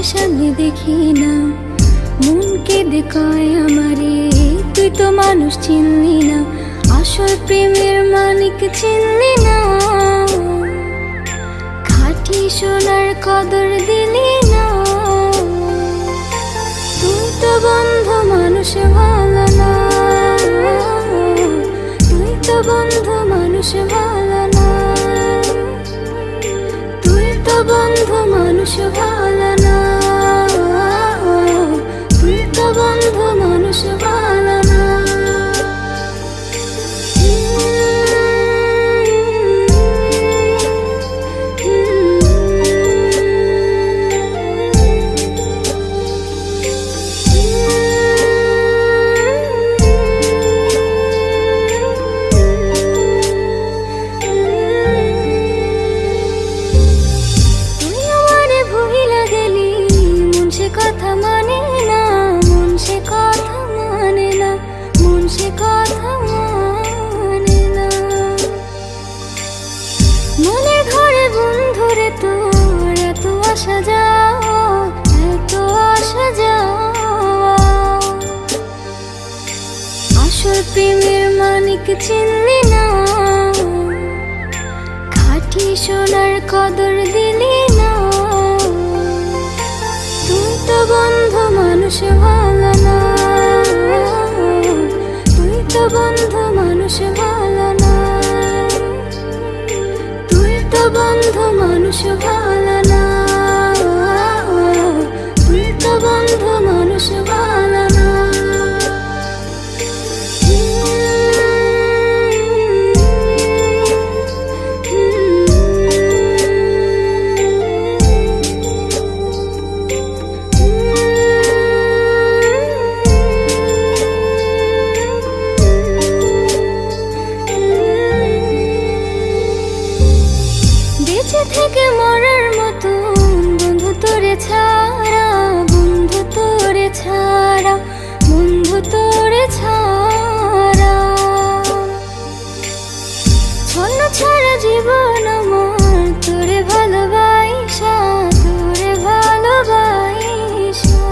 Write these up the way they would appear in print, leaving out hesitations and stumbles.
সামনে দেখি না, মন কেঁদে কয় আমারে তুই তো মানুষ চিনলি না, আসল প্রেমের মানিক চিনলি না, খাঁটি সোনার কদর দিলি না। তুই তো বন্ধু মানুষ ভালো না, তুই তো বন্ধু মানুষ ভালো না, তুই তো বন্ধু মানুষ ভালো না, তুই তো বন্ধু মানুষ ভালো না। কথা মানে না, মন সে কথা মানে না, মন সে কথা মানে না। মনের ঘরে বন্ধুরে তোর এত আসা যাওয়া, এত আসা যাওয়া, আসল প্রেমের মানিক চিনলি না, খাঁটি সোনার কদর দিলি না। তুই তো বন্ধু মানুষ ভালো না, তুই তো বন্ধু মানুষ ভালো না, তুই তো বন্ধু মানুষ ভালো না, তুই তো বন্ধু মানুষ ভালো না। বেঁচে থেকে মরার মতন বন্ধু তোরে ছাড়া, বন্ধু তোরে ছাড়া, বন্ধু তোরে ছাড়া, ছন্ন ছাড়া জীবন আমার তোরে ভালোবাসা, তোরে ভালোবাসা,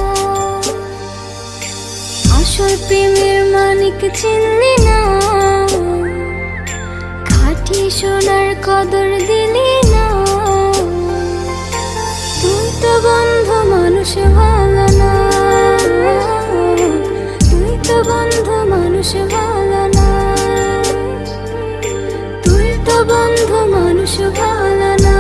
আসল প্রেমের মানিক চিনলি না, খাঁটি সোনার কদর দিলি না। তুই তো বন্ধু মানুষ ভালো না, তুই তো বন্ধু মানুষ ভালো না, তুই তো বন্ধু মানুষ ভালো না।